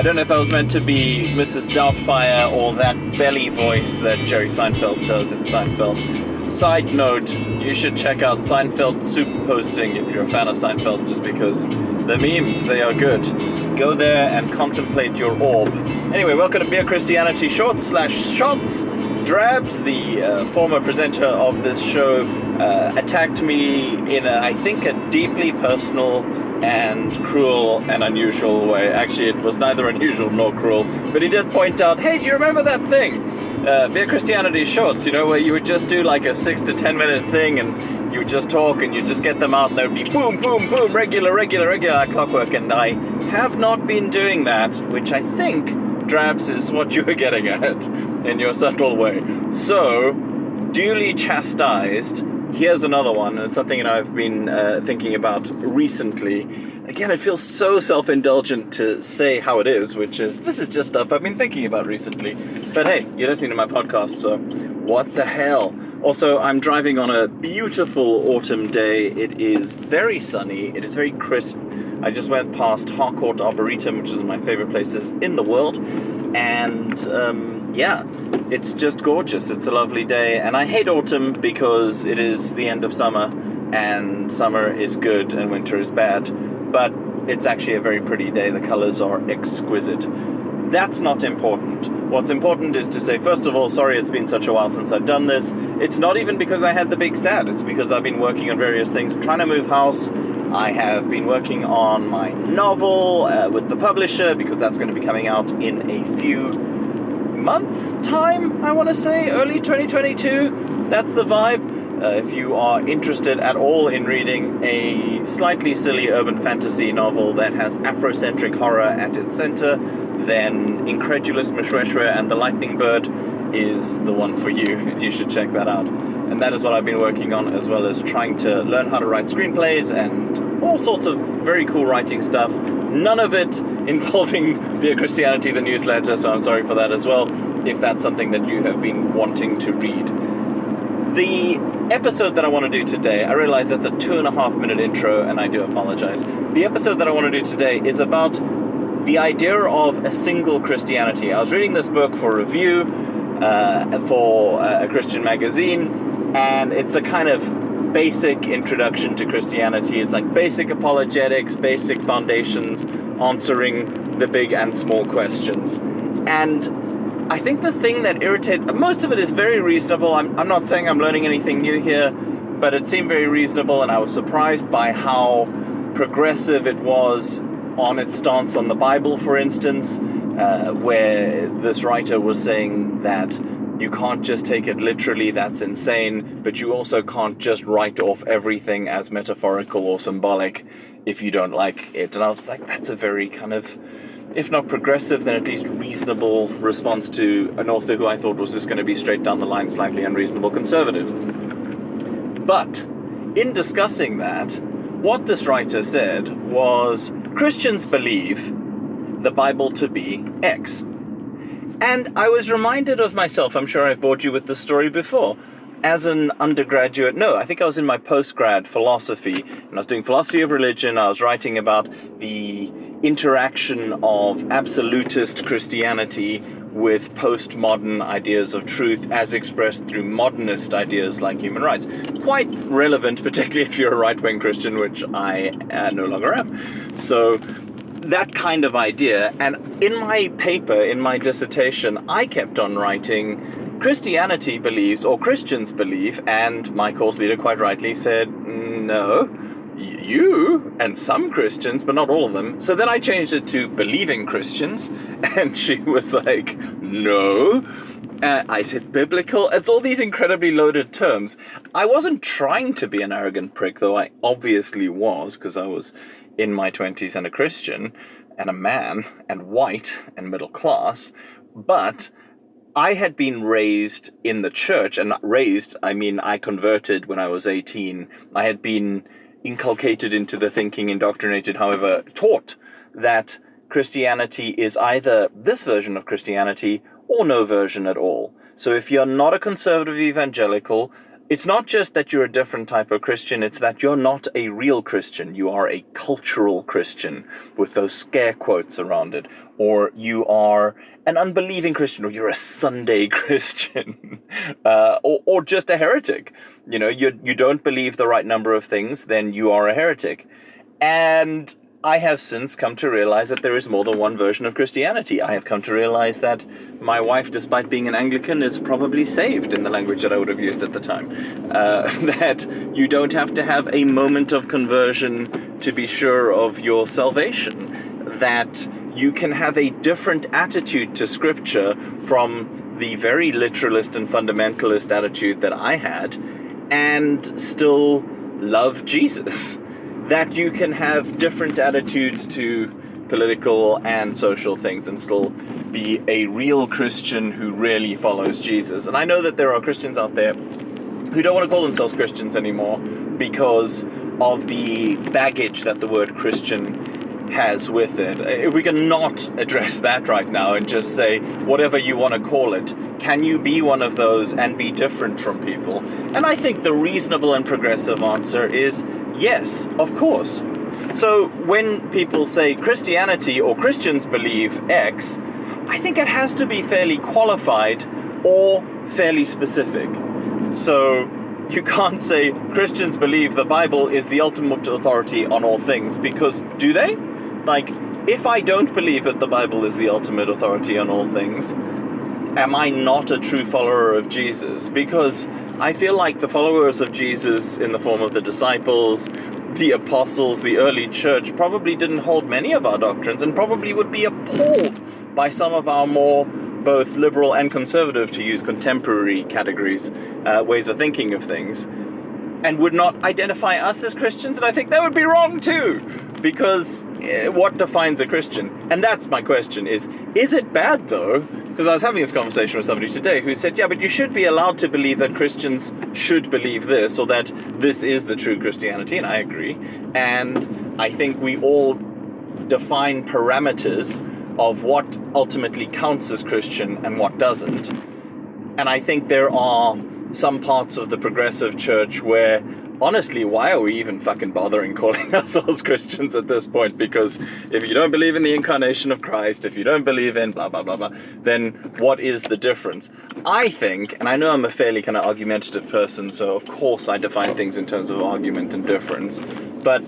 don't know if that was meant to be Mrs. Doubtfire or that belly voice that Jerry Seinfeld does in Seinfeld. Side note, you should check out Seinfeld Soup Posting if you're a fan of Seinfeld, just because the memes, they are good. Go there and contemplate your orb. Anyway, welcome to Beer Christianity Shorts/Shots. Drabs, the former presenter of this show, attacked me in, I think, a deeply personal and cruel and unusual way. Actually, it was neither unusual nor cruel, but he did point out, hey, do you remember that thing? Beer Christianity Shorts, you know, where you would just do like a 6 to 10 minute thing and you would just talk and you'd just get them out and there would be boom, boom, boom, regular, clockwork. And I have not been doing that, which I think, Drabs, is what you were getting at in your subtle way. So, duly chastised, here's another one. It's something that I've been thinking about recently. Again, it feels so self-indulgent to say how it is, which is, this is just stuff I've been thinking about recently. But hey, you're listening to my podcast, so what the hell? Also, I'm driving on a beautiful autumn day. It is very sunny. It is very crisp. I just went past Harcourt Arboretum, which is one of my favorite places in the world. And, yeah, it's just gorgeous. It's a lovely day. And I hate autumn because it is the end of summer. And summer is good and winter is bad. But it's actually a very pretty day. The colors are exquisite. That's not important. What's important is to say, first of all, sorry it's been such a while since I've done this. It's not even because I had the big sad. It's because I've been working on various things, trying to move house. I have been working on my novel with the publisher, because that's going to be coming out in a few months' time, I want to say, early 2022. That's the vibe. If you are interested at all in reading a slightly silly urban fantasy novel that has Afrocentric horror at its center, then Incredulous Mshweshwe and the Lightning Bird is the one for you, and you should check that out. And that is what I've been working on, as well as trying to learn how to write screenplays and all sorts of very cool writing stuff. None of it involving Beer Christianity, the newsletter, so I'm sorry for that as well, if that's something that you have been wanting to read. The episode that I want to do today, I realize that's a 2.5 minute intro, and I do apologize. The episode that I want to do today is about the idea of a single Christianity. I was reading this book for review for a Christian magazine, and it's a kind of basic introduction to Christianity. It's like basic apologetics, basic foundations, answering the big and small questions. And I think the thing that most of it is very reasonable. I'm not saying I'm learning anything new here, but it seemed very reasonable, and I was surprised by how progressive it was on its stance on the Bible, for instance, where this writer was saying that you can't just take it literally, that's insane, but you also can't just write off everything as metaphorical or symbolic if you don't like it. And I was like, that's a very kind of, if not progressive, then at least reasonable response to an author who I thought was just going to be straight down the line, slightly unreasonable conservative. But in discussing that, what this writer said was, Christians believe the Bible to be X. And I was reminded of myself, I'm sure I've bored you with this story before, as an undergraduate, I think I was in my postgrad philosophy, and I was doing philosophy of religion. I was writing about the interaction of absolutist Christianity with postmodern ideas of truth as expressed through modernist ideas like human rights. Quite relevant, particularly if you're a right-wing Christian, which I no longer am. So that kind of idea. And in my paper, in my dissertation, I kept on writing, Christianity believes, or Christians believe, and my course leader quite rightly said, no, you and some Christians, but not all of them. So then I changed it to believing Christians, and she was like, no. I said biblical. It's all these incredibly loaded terms. I wasn't trying to be an arrogant prick, though I obviously was, because I was in my 20s and a Christian, and a man, and white, and middle class, but I had been raised in the church, and raised, I mean, I converted when I was 18. I had been inculcated into the thinking, indoctrinated, however, taught that Christianity is either this version of Christianity or no version at all. So if you're not a conservative evangelical, it's not just that you're a different type of Christian, it's that you're not a real Christian. You are a cultural Christian with those scare quotes around it. Or you are an unbelieving Christian, or you're a Sunday Christian, or just a heretic. You know, you don't believe the right number of things, then you are a heretic. And I have since come to realize that there is more than one version of Christianity. I have come to realize that my wife, despite being an Anglican, is probably saved, in the language that I would have used at the time. That you don't have to have a moment of conversion to be sure of your salvation. That you can have a different attitude to Scripture from the very literalist and fundamentalist attitude that I had, and still love Jesus. That you can have different attitudes to political and social things and still be a real Christian who really follows Jesus. And I know that there are Christians out there who don't want to call themselves Christians anymore because of the baggage that the word Christian has with it. If we can not address that right now and just say, whatever you want to call it, can you be one of those and be different from people? And I think the reasonable and progressive answer is yes, of course. So when people say Christianity or Christians believe X, I think it has to be fairly qualified or fairly specific. So you can't say Christians believe the Bible is the ultimate authority on all things, because do they? Like, if I don't believe that the Bible is the ultimate authority on all things, am I not a true follower of Jesus? Because I feel like the followers of Jesus in the form of the disciples, the apostles, the early church probably didn't hold many of our doctrines and probably would be appalled by some of our more both liberal and conservative, to use contemporary categories, ways of thinking of things, and would not identify us as Christians. And I think that would be wrong too, because what defines a Christian? And that's my question, is it bad though? Because I was having this conversation with somebody today who said, yeah, but you should be allowed to believe that Christians should believe this, or that this is the true Christianity, and I agree. And I think we all define parameters of what ultimately counts as Christian and what doesn't. And I think there are some parts of the progressive church where, honestly, why are we even fucking bothering calling ourselves Christians at this point? Because if you don't believe in the incarnation of Christ, if you don't believe in blah, blah, blah, blah, then what is the difference? I think, and I know I'm a fairly kind of argumentative person, so of course I define things in terms of argument and difference, but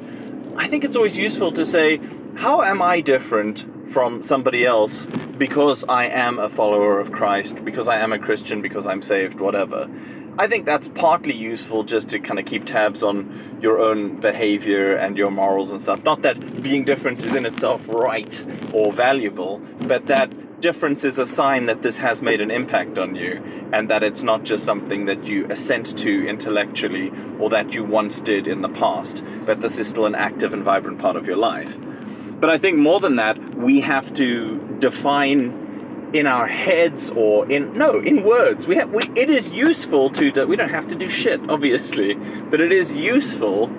I think it's always useful to say, how am I different from somebody else because I am a follower of Christ, because I am a Christian, because I'm saved, whatever? I think that's partly useful just to kind of keep tabs on your own behavior and your morals and stuff. Not that being different is in itself right or valuable, but that difference is a sign that this has made an impact on you, and that it's not just something that you assent to intellectually or that you once did in the past, but this is still an active and vibrant part of your life. But I think more than that, we have to define in our heads or in words. It is useful to, we don't have to do shit, obviously, but it is useful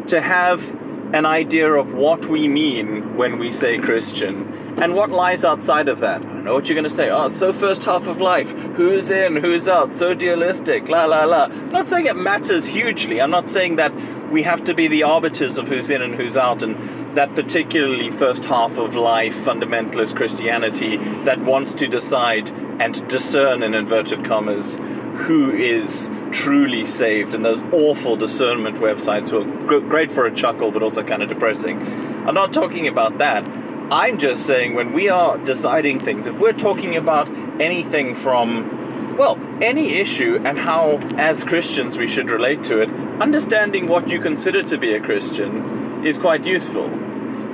to have an idea of what we mean when we say Christian and what lies outside of that. I don't know what you're going to say. Oh, it's so first half of life. Who's in, who's out, so dualistic, la la la. I'm not saying it matters hugely. I'm not saying that we have to be the arbiters of who's in and who's out, and that particularly first half of life fundamentalist Christianity that wants to decide and discern, in inverted commas, who is truly saved, and those awful discernment websites were great for a chuckle but also kind of depressing. I'm not talking about that. I'm just saying, when we are deciding things, if we're talking about anything from, well, any issue and how as Christians we should relate to it, understanding what you consider to be a Christian is quite useful.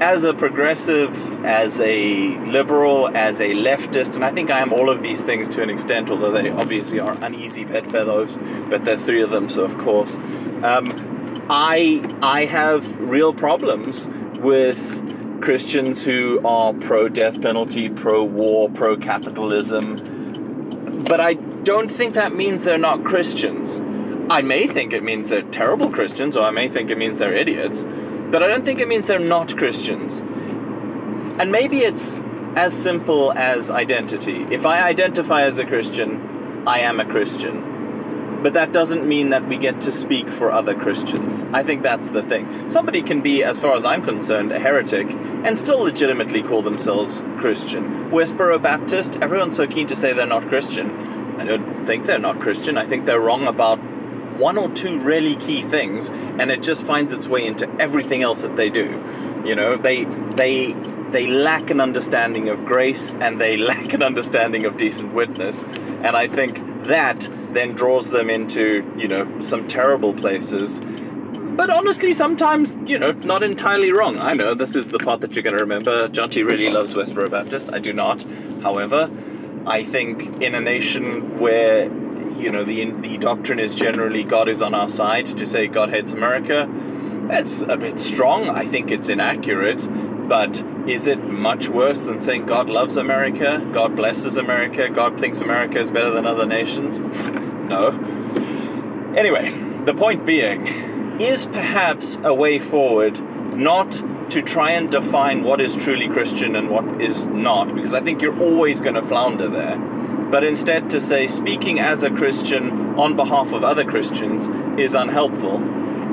As a progressive, as a liberal, as a leftist, and I think I am all of these things to an extent, although they obviously are uneasy bedfellows, but there are three of them, so of course. I have real problems with Christians who are pro-death penalty, pro-war, pro-capitalism, but I don't think that means they're not Christians. I may think it means they're terrible Christians, or I may think it means they're idiots, but I don't think it means they're not Christians. And maybe it's as simple as identity. If I identify as a Christian, I am a Christian. But that doesn't mean that we get to speak for other Christians. I think that's the thing. Somebody can be, as far as I'm concerned, a heretic and still legitimately call themselves Christian. Westboro Baptist, everyone's so keen to say they're not Christian. I don't think they're not Christian. I think they're wrong about one or two really key things, and it just finds its way into everything else that they do. You know, they lack an understanding of grace, and they lack an understanding of decent witness. And I think that then draws them into, you know, some terrible places. But honestly, sometimes, you know, not entirely wrong. I know this is the part that you're going to remember. Jonty really loves Westboro Baptist. I do not. However, I think in a nation where, you know, the doctrine is generally God is on our side, to say God hates America, that's a bit strong. I think it's inaccurate. But is it much worse than saying God loves America, God blesses America, God thinks America is better than other nations? No. Anyway, the point being, is perhaps a way forward not to try and define what is truly Christian and what is not, because I think you're always going to flounder there, but instead to say speaking as a Christian on behalf of other Christians is unhelpful,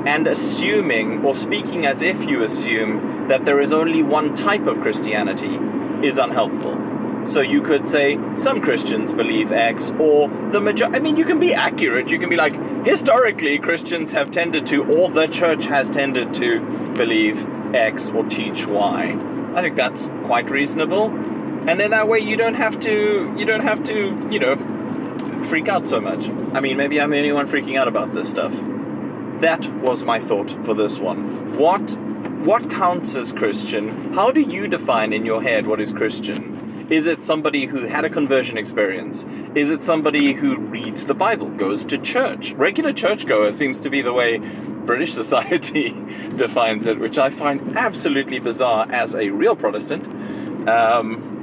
and assuming or speaking as if you assume that there is only one type of Christianity is unhelpful. So you could say some Christians believe X, or the majority. I mean, you can be accurate. You can be like, historically Christians have tended to, or the church has tended to believe X or teach Y. I think that's quite reasonable. And then that way you don't have to, you know, freak out so much. I mean, maybe I'm the only one freaking out about this stuff. That was my thought for this one. What counts as Christian? How do you define in your head what is Christian? Is it somebody who had a conversion experience? Is it somebody who reads the Bible, goes to church? Regular churchgoer seems to be the way British society defines it, which I find absolutely bizarre as a real Protestant.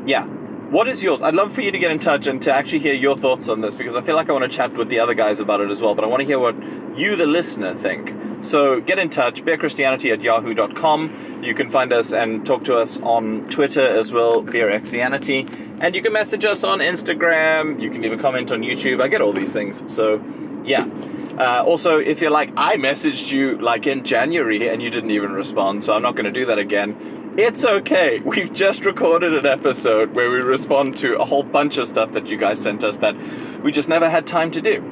Yeah. What is yours? I'd love for you to get in touch and to actually hear your thoughts on this, because I feel like I want to chat with the other guys about it as well, but I want to hear what you, the listener, think. So get in touch, beerchristianity@yahoo.com. You can find us and talk to us on Twitter as well, beerchristianity. And you can message us on Instagram. You can leave a comment on YouTube. I get all these things. So, yeah. Also, if you're like, I messaged you like in January and you didn't even respond, so I'm not going to do that again. It's okay. We've just recorded an episode where we respond to a whole bunch of stuff that you guys sent us that we just never had time to do.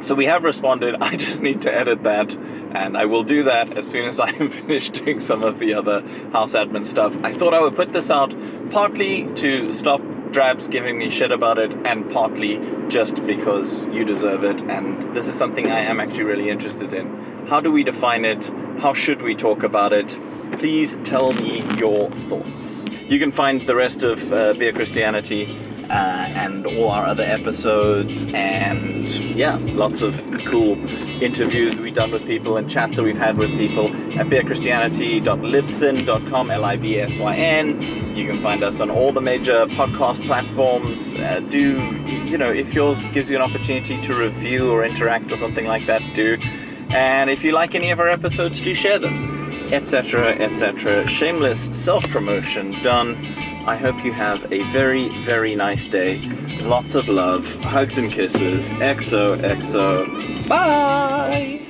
So we have responded. I just need to edit that, and I will do that as soon as I am finished doing some of the other house admin stuff. I thought I would put this out partly to stop Drabs giving me shit about it, and partly just because you deserve it, and this is something I am actually really interested in. How do we define it? How should we talk about it? Please tell me your thoughts. You can find the rest of Beer Christianity and all our other episodes, and yeah, lots of cool interviews we've done with people and chats that we've had with people at beerchristianity.libsyn.com, Libsyn. You can find us on all the major podcast platforms. If yours gives you an opportunity to review or interact or something like that, do. And if you like any of our episodes, do share them, etc., etc. Shameless self-promotion done. I hope you have a very, very nice day. Lots of love, hugs and kisses. XOXO. Bye!